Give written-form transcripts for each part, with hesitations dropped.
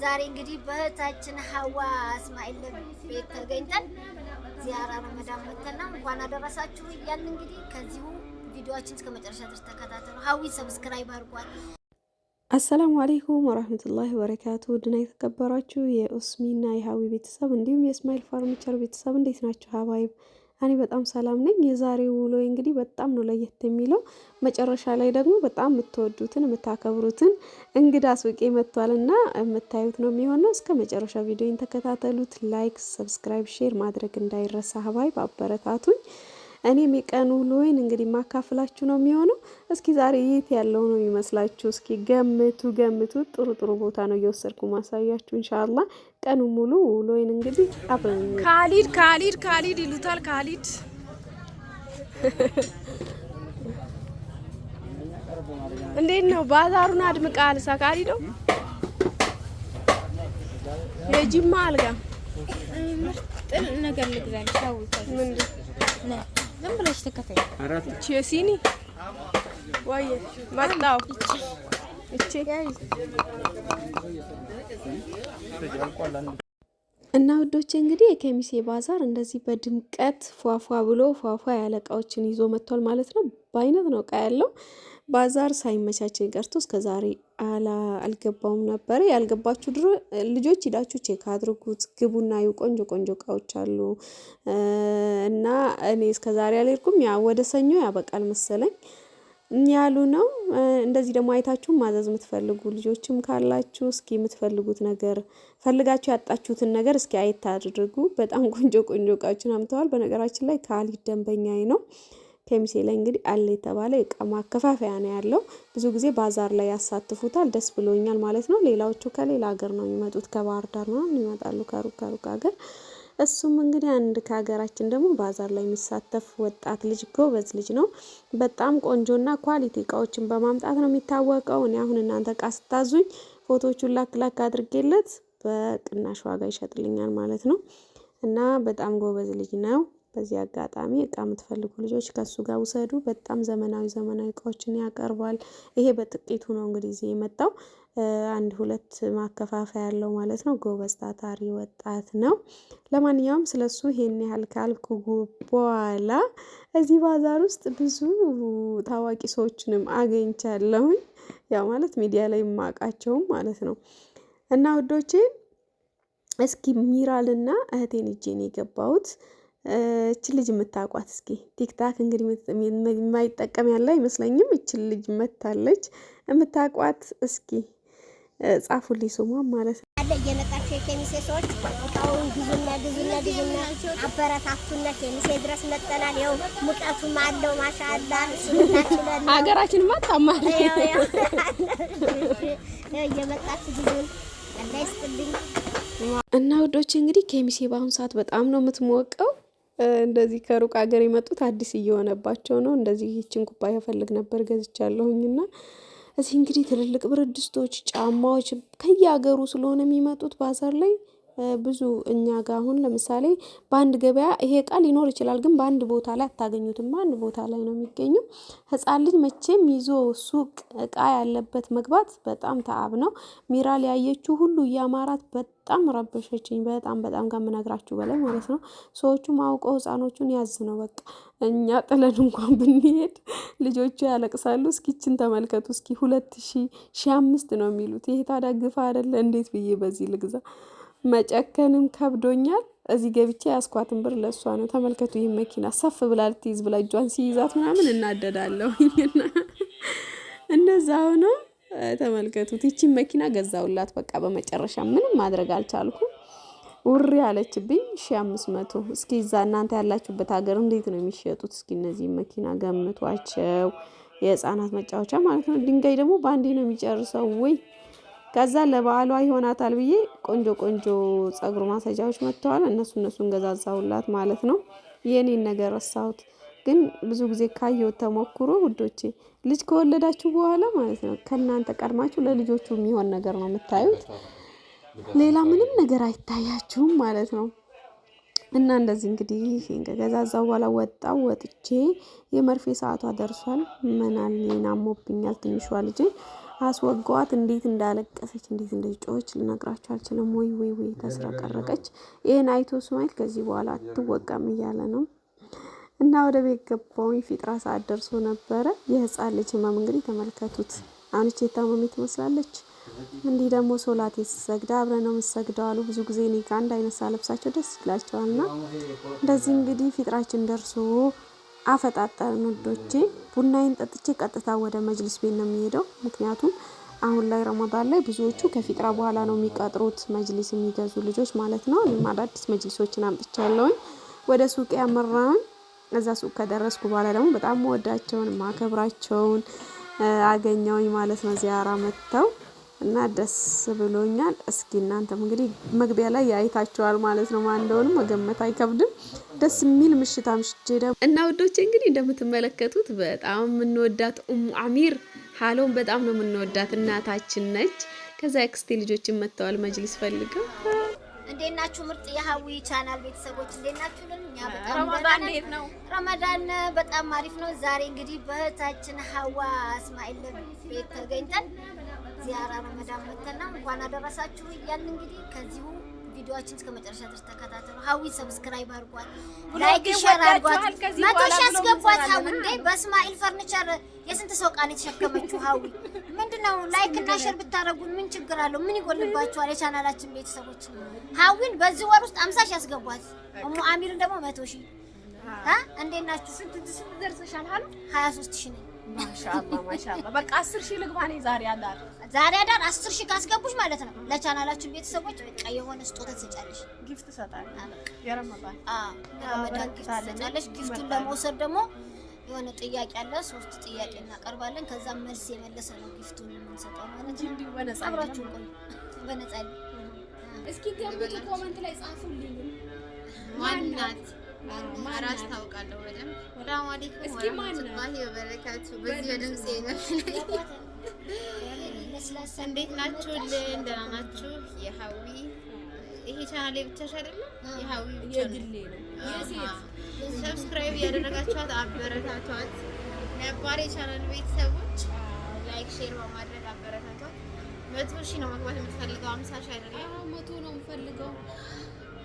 ዛሬ እንግዲህ በእህታችን ሀዋ እስማኤል ቤት ተገኝተን ዚያራ ረመዳን መተና እንኳን አደረሳችሁ እያልን እንግዲህ ከዚሁ ቪዲዮአችን እስከ መጨረሻ ድረስ ተከታተሉ። ሀዊ ሰብስክራይብ አድርጓት። አሰላሙ አለይኩም ወራህመቱላሂ ወበረካቱ። ድና የተከበራችሁ የኡስሚና የሀዊ ቤተሰብ እንዲሁም የእስማኤል ፈርኒቸር ቤተሰብ እንዴት ናችሁ ሀባይብ? እኔ በጣም ሰላም ነኝ። የዛሬው ውሎ እንግዲህ በጣም ነው ለየት የሚለው። መጨረሻ ላይ ደግሞ በጣም የምትወዱትን የምታከብሩትን እንግዳ አስውቄ መጥቷልና የምታዩት ነው የሚሆነው። እስከ መጨረሻ ቪዲዮን ተከታተሉት። ላይክ፣ ሰብስክራይብ፣ ሼር ማድረግ እንዳይረሳ ሀባይብ፣ አበረታቱኝ። እኔም የቀኑ ውሎዬን እንግዲህ ማካፍላችሁ ነው የሚሆነው። እስኪ ዛሬ የት ያለው ነው የሚመስላችሁ? እስኪ ገምቱ። ጥሩ ጥሩ ቦታ ነው እየወሰድኩ ማሳያችሁ ኢንሻአላህ። ቀኑ ሙሉ ውሎዬን እንግዲህ አብረን ካሊድ ይሉታል። ካሊድ እንዴት ነው ባዛሩን አድምቃል? ሳካሊ ነው የጅማ አልጋ ምርጥ ነገር ልግዛልሽ። ምን ዝም ብለሽ ተከታይ ቼሲኒ ወይ ማጣው እቺ እና ውዶቼ እንግዲህ የከሚሴ ባዛር እንደዚህ በድምቀት ፏፏ ብሎ ፏፏ ያለ እቃዎችን ይዞ መጥቷል ማለት ነው። በአይነት ነው እቃ ያለው። ባዛር ሳይመቻቸኝ ቀርቶ እስከዛሬ አልገባውም ነበር። ያልገባችሁ ድሮ ልጆች ሂዳችሁ ቼክ አድርጉት፣ ግቡና ቆንጆ ቆንጆ እቃዎች አሉ እና እኔ እስከዛሬ አልሄድኩም። ያ ወደ ሰኞ ያበቃል መሰለኝ ያሉ ነው። እንደዚህ ደግሞ አይታችሁ ማዘዝ የምትፈልጉ ልጆችም ካላችሁ እስኪ የምትፈልጉት ነገር ፈልጋችሁ ያጣችሁትን ነገር እስኪ አይታ አድርጉ። በጣም ቆንጆ ቆንጆ እቃዎችን አምጥተዋል። በነገራችን ላይ ካሊድ ደንበኛዬ ነው። ከሚሴ ላይ እንግዲህ አለ የተባለ እቃ ማከፋፈያ ነው ያለው። ብዙ ጊዜ ባዛር ላይ ያሳትፉታል። ደስ ብሎኛል ማለት ነው። ሌላዎቹ ከሌላ ሀገር ነው የሚመጡት፣ ከባህር ዳር ነው ይመጣሉ፣ ከሩቅ ሀገር። እሱም እንግዲህ አንድ ከሀገራችን ደግሞ ባዛር ላይ የሚሳተፍ ወጣት ልጅ ጎበዝ ልጅ ነው። በጣም ቆንጆና ኳሊቲ እቃዎችን በማምጣት ነው የሚታወቀው። እኔ አሁን እናንተ እቃ ስታዙኝ ፎቶዎቹን ላክ አድርጌለት በቅናሽ ዋጋ ይሸጥልኛል ማለት ነው። እና በጣም ጎበዝ ልጅ ነው። በዚህ አጋጣሚ እቃ የምትፈልጉ ልጆች ከሱ ጋር ውሰዱ። በጣም ዘመናዊ እቃዎችን ያቀርባል። ይሄ በጥቂቱ ነው እንግዲህ እዚህ የመጣው። አንድ ሁለት ማከፋፈያ ያለው ማለት ነው። ጎበዝ ታታሪ ወጣት ነው። ለማንኛውም ስለሱ ይሄን ያህል ካልኩ በኋላ እዚህ ባዛር ውስጥ ብዙ ታዋቂ ሰዎችንም አገኝቻለሁኝ። ያው ማለት ሚዲያ ላይ የማውቃቸውም ማለት ነው። እና ውዶቼ እስኪ ሚራልና እህቴን እጄን የገባሁት እቺ ልጅ የምታቋት እስኪ ቲክታክ እንግዲህ የማይጠቀም ያለ አይመስለኝም። እቺ ልጅ መታለች። የምታቋት እስኪ ጻፉልኝ ስሟን ማለት ነው። አለ እየመጣችሁ የከሚሴ ሰዎች እቃውን ግዙና አበረታቱና ከሚሴ ድረስ መጠናል። ያው ሙቀቱም አለው ማሻአላ። እሱናችለን ሀገራችን ማታማል እየመጣችሁ ግዙን አላህ ይስጥልኝ። እና ውዶች እንግዲህ ከሚሴ በአሁኑ ሰዓት በጣም ነው የምትሞቀው። እንደዚህ ከሩቅ ሀገር የመጡት አዲስ እየሆነባቸው ነው። እንደዚህ ይችን ኩባያ ፈልግ ነበር ገዝቻለሁኝና እዚህ እንግዲህ ትልልቅ ብረት ድስቶች፣ ጫማዎች ከየሀገሩ ስለሆነ የሚመጡት ባዛር ላይ ብዙ እኛ ጋር አሁን ለምሳሌ በአንድ ገበያ ይሄ እቃ ሊኖር ይችላል፣ ግን በአንድ ቦታ ላይ አታገኙትም። በአንድ ቦታ ላይ ነው የሚገኘው። ህፃን ልጅ መቼም ይዞ ሱቅ እቃ ያለበት መግባት በጣም ተአብ ነው። ሚራል ያየችው ሁሉ እያማራት በጣም ረበሸችኝ። በጣም ከምነግራችሁ በላይ ማለት ነው። ሰዎቹም አውቀው ህፃኖቹን ያዝ ነው በቃ። እኛ ጥለን እንኳን ብንሄድ ልጆቹ ያለቅሳሉ። እስኪችን ተመልከቱ እስኪ 2005 ነው የሚሉት። ይሄ ታዲያ ግፋ አይደለ? እንዴት ብዬ በዚህ ልግዛ? መጨከንም ከብዶኛል። እዚህ ገብቼ ያስኳትን ብር ለሷ ነው። ተመልከቱ። ይህ መኪና ሰፍ ብላ ልትይዝ ብላ እጇን ሲይዛት ምናምን እናደዳለሁ። እንደዛው ነው። ተመልከቱት። ይቺን መኪና ገዛውላት በቃ በመጨረሻ ምንም ማድረግ አልቻልኩም። ውሪ አለችብኝ። 1500 እስኪ እዛ እናንተ ያላችሁበት ሀገር እንዴት ነው የሚሸጡት? እስኪ እነዚህ መኪና ገምቷቸው። የህፃናት መጫወቻ ማለት ነው። ድንጋይ ደግሞ በአንዴ ነው የሚጨርሰው ወይ ከዛ ለበዓሏ ይሆናታል ብዬ ቆንጆ ጸጉር ማሰጃዎች መጥተዋል። እነሱን ገዛዛውላት ማለት ነው። የኔን ነገር ረሳሁት። ግን ብዙ ጊዜ ካየሁት ተሞክሮ ውዶቼ ልጅ ከወለዳችሁ በኋላ ማለት ነው ከናንተ ቀድማችሁ ለልጆቹ የሚሆን ነገር ነው የምታዩት። ሌላ ምንም ነገር አይታያችሁም ማለት ነው። እና እንደዚህ እንግዲህ ገዛዛው በኋላ ወጥቼ የመርፌ ሰዓቷ ደርሷል። ምናልኔን አሞብኛል ትንሿ ልጅ አስወጓት። እንዴት እንዳለቀሰች እንዴት እንደጮች ልነግራችሁ አልችልም። ወይ ወይ ወይ ተስረቀረቀች። ይሄን አይቶ እስማኤል ከዚህ በኋላ አትወቃም እያለ ነው። እና ወደ ቤት ገባሁኝ። ፊጥራ ሰዓት ደርሶ ነበረ። የህፃን ልጅ ህመም እንግዲህ ተመልከቱት። አንቺ የታመመ ትመስላለች። እንዲህ ደግሞ ሶላት የተሰግዳ አብረን ነው የምንሰግደው አሉ። ብዙ ጊዜ እኔ ከአንድ አይነት ሳለብሳቸው ደስ ይላቸዋልና እንደዚህ እንግዲህ ፊጥራችን ደርሶ አፈጣጠርን ውዶቼ። ቡናዬን ጠጥቼ ቀጥታ ወደ መጅሊስ ቤት ነው የሚሄደው። ምክንያቱም አሁን ላይ ረመዳን ላይ ብዙዎቹ ከፊጥራ በኋላ ነው የሚቀጥሩት መጅሊስ የሚገዙ ልጆች ማለት ነው። እኔም አዳዲስ መጅሊሶችን አምጥቻለሁኝ። ወደ ሱቅ ያመራሁኝ። እዛ ሱቅ ከደረስኩ በኋላ ደግሞ በጣም ወዳቸውን ማከብራቸውን አገኘውኝ ማለት ነው። ዚያራ መጥተው እና ደስ ብሎኛል። እስኪ እናንተም እንግዲህ መግቢያ ላይ ያይታችኋል ማለት ነው። ማን እንደሆነ መገመት አይከብድም። ደስ የሚል ምሽት አምሽቼ ደግሞ እና ውዶቼ እንግዲህ እንደምትመለከቱት በጣም የምንወዳት ኡሙ አሚር ሀሎን በጣም ነው የምንወዳት እናታችን ነች። ከዛ የክስቴ ልጆችን መጥተዋል መጅሊስ ፈልገው። እንዴት ናችሁ? ምርጥ የሀዊ ቻናል ቤተሰቦች እንዴት ናችሁ? እኛ በጣም ረመዳን ነው። ረመዳን በጣም አሪፍ ነው። ዛሬ እንግዲህ በእህታችን ሀዋ እስማኤል ቤት ተገኝተን ዚያራ ረመዳን መተና እንኳን አደረሳችሁ እያልን እንግዲህ ከዚሁ ቪዲዮአችን እስከ መጨረሻ ድረስ ተከታተሉ። ሀዊ ሰብስክራይብ አድርጓት፣ ላይክ ሼር አድርጓት፣ 100 ሺህ አስገቧት። ሀዊ እንዴ በእስማኤል ፈርኒቸር የስንት ሰው ቃል የተሸከመችው ሀዊ ምንድነው? ላይክ እና ሼር ብታረጉን ምን ችግር አለው? ምን ይጎልባችኋል? የቻናላችን ቤተሰቦች ሀዊን በዚህ ወር ውስጥ 50 ሺህ አስገቧት። ኡሙ አሚርን ደግሞ 100 ሺህ እንዴት ናችሁ? ስንት ደርሰሻል? ሀሉ 23 ሺህ ነኝ። ማሻአላ ማሻአላ። በቃ 10 ሺህ ልግባ ነኝ ዛሬ አዳር 10 ሺህ ካስገቡሽ ማለት ነው ለቻናላችን ቤተሰቦች በቃ የሆነ ስጦታ ትሰጫለሽ፣ ጊፍት ሰጣለሁ። የረመዳን ረመዳን ጊፍት ትሰጫለሽ። ጊፍቱን ለመውሰድ ደግሞ የሆነ ጥያቄ አለ። 3 ጥያቄ እናቀርባለን። ከዛ መልስ የመለሰ ነው ጊፍቱን የምንሰጠው ማለት ነው። እንዲሁ በነፃ አብራችሁ ቆዩ። በነፃ እስኪ ገምቱ፣ ኮሜንት ላይ ጻፉልኝ። ማናት ማራስ ታውቃለሁ ወለም ሰላም አለይኩም ወራህመቱላሂ ወበረካቱ። በዚህ ድምጽ ነው። እንዴት ናችሁ? ደህና ናችሁ? የሀዊ ይሄ ቻናሌ ብቻሽ አይደለም የሀዊ የግሌ ነው። የሴት ሰብስክራይብ ያደረጋችኋት አበረታቷት። ነባር የቻናል ቤተሰቦች ላይክ ሼር በማድረግ አበረታቷት። 100 ሺህ ነው መግባት የምትፈልገው 50 ሺህ አይደለም 100 ነው የምፈልገው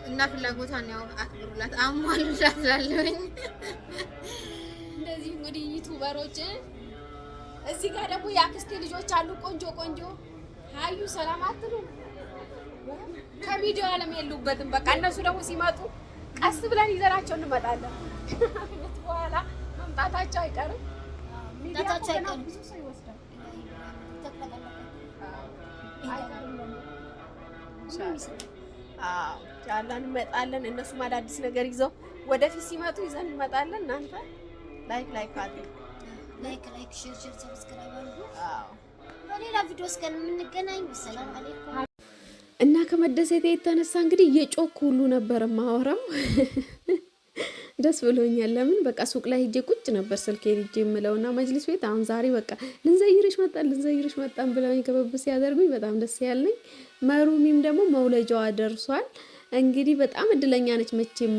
እና ፍላጎቷን ያው አክብሩላት አሟሉላት ላለኝ። እንደዚህ እንግዲህ ዩቲዩበሮች እዚህ ጋር ደግሞ የአክስቴ ልጆች አሉ ቆንጆ ቆንጆ። ሀዩ ሰላም አትሉ ከቪዲዮ ዓለም የሉበትም። በቃ እነሱ ደግሞ ሲመጡ ቀስ ብለን ይዘናቸው እንመጣለን። በኋላ መምጣታቸው አይቀርም። መምጣታቸው አይቀርም። ብዙ ሰው ይወስዳል። ቻላ እንመጣለን። እነሱም አዳዲስ ነገር ይዘው ወደፊት ሲመጡ ይዘን እንመጣለን። እናንተ ላይክ አድርጉ። ላይክ ሼር ሰብስክራይብ አድርጉ። በሌላ ቪዲዮ እስከምንገናኝ ሰላም አለይኩም። እና ከመደሰቴ የተነሳ እንግዲህ እየጮኩ ሁሉ ነበር ማወራው። ደስ ብሎኛል። ለምን በቃ ሱቅ ላይ ሄጄ ቁጭ ነበር ስልኬ ሄጄ የምለውና መጅሊስ ቤት አሁን ዛሬ በቃ ልንዘይርሽ መጣን ብለውኝ ከበብስ ያደርጉኝ በጣም ደስ ያለኝ። መሩሚም ደግሞ መውለጃዋ ደርሷል። እንግዲህ በጣም እድለኛ ነች። መቼም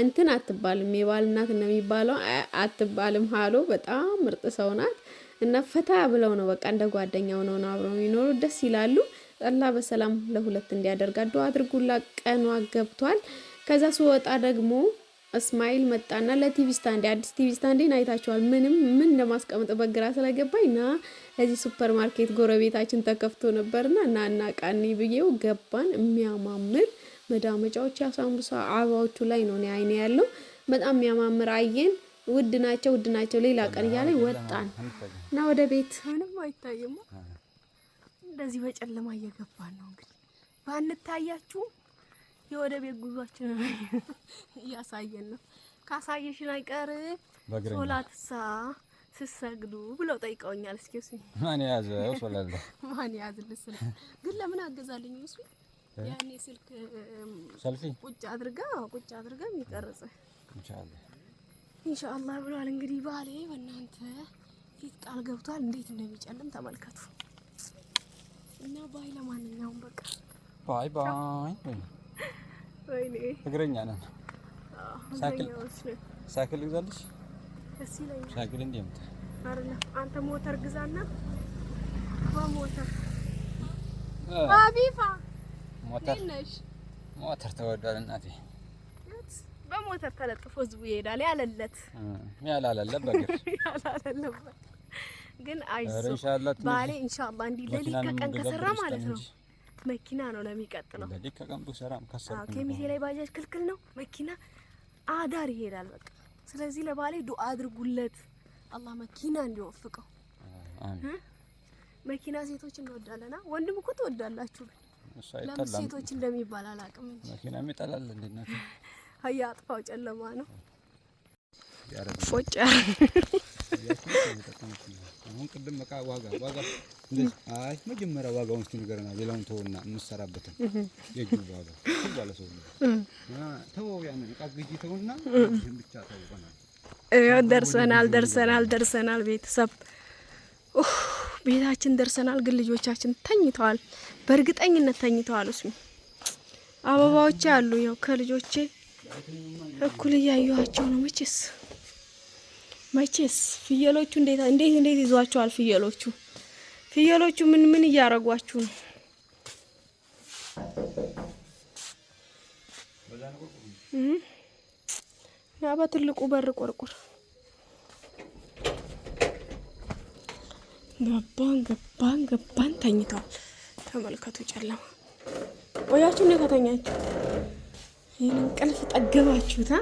እንትን አትባልም፣ የባል እናት እንደሚባለው አትባልም። ሀሎ በጣም ምርጥ ሰው ናት እና ፈታ ብለው ነው በቃ እንደ ጓደኛው ነው አብረው የሚኖሩ ደስ ይላሉ። አላህ በሰላም ለሁለት እንዲያደርጋ ዱአ አድርጉላት። ቀኗ ገብቷል። ከዛ ስወጣ ደግሞ እስማኤል መጣና ለቲቪ ስታንድ አዲስ ቲቪ ስታንዴን አይታችኋል። ምን እንደማስቀምጥበት ግራ ስለገባኝና እዚህ ሱፐር ማርኬት ጎረቤታችን ተከፍቶ ነበርና እና ቃኒ ብዬው ገባን። የሚያማምር መዳመጫዎች ያሳምቡሳ አበባዎቹ ላይ ነው አይኔ ያለው በጣም የሚያማምር አየን። ውድ ናቸው ሌላ ቀን እያለኝ ወጣን እና ወደ ቤት ምንም አይታየም። እንደዚህ በጨለማ እየገባን ነው እንግዲህ ባንታያችሁ የወደ ቤት ጉዟችን እያሳየን ነው። ካሳየሽን አይቀር ሶላትሳ ስሰግዱ ብለው ጠይቀውኛል። እስኪ እሱ ማን ያዘው ሶላላ ማን ያዝልስ ግን ለምን አገዛልኝ? እሱ ያኔ ስልክ ሰልፊ ቁጭ አድርጋ የሚቀርጽ ኢንሻአላህ ብሏል። እንግዲህ ባሌ በእናንተ ፊት ቃል ገብቷል። እንዴት እንደሚጨልም ተመልከቱ እና ባይ ለማንኛውም በቃ ባይ ወይኔ እግረኛ ነን። ሳይክል ግዛልሽ እሺ ላይ ሳይክል እንደምታ አይደለ አንተ ሞተር ግዛና በሞተር እ አቢፋ ሞተር ነሽ ሞተር ተወዷል እናቴ። በሞተር ተለጥፎ ህዝቡ ይሄዳል ያለለት ያላለለ በግር ያላለለት ግን አይዞህ ኢንሻአላህ ባሌ ኢንሻአላህ እንዲህ ለሊት ከቀን ከሰራ ማለት ነው መኪና ነው ለሚቀጥለው ለሊት ከቀን ብሰራም ከሰራ ከሚሴ ላይ ባጃጅ ክልክል ነው መኪና አዳር ይሄዳል በቃ። ስለዚህ ለባሌ ዱአ አድርጉለት አላህ መኪና እንዲወፍቀው። አሜን። መኪና ሴቶች እንወዳለና ወንድም እኮ ትወዳላችሁ። እሱ ለምን አይጠላም ሴቶች እንደሚባል አላውቅም እንጂ መኪና የሚጠላል እንዴ እናቴ? ሀያ አጥፋው ጨለማ ነው ያረግ ፎጫ አሁን ቅድም በቃ ዋጋ እንደዚህ አይ መጀመሪያ ዋጋውን እስኪ ንገረና ሌላውን ተውና እንሰራበትን የጁ ዋጋ ባለ ሰው ነው ተው ያን ዕቃ ግዢ ተውና ይሄን ብቻ ተውቀና ደርሰናል ቤተሰብ ቤታችን ደርሰናል። ግን ልጆቻችን ተኝተዋል፣ በእርግጠኝነት ተኝተዋል። እሱ አበባዎች አሉ ያው ከልጆቼ እኩል እያዩዋቸው ነው። መቼስ ፍየሎቹ እንዴት ይዟቸዋል? ፍየሎቹ ምን እያረጓችሁ ነው? ና በትልቁ በር ቆርቁር። ገባን ተኝተዋል። ተመልከቱ ጨለማ። ቆያችሁ እንደ ከተኛችሁ ይህን እንቅልፍ ጠገባችሁታ።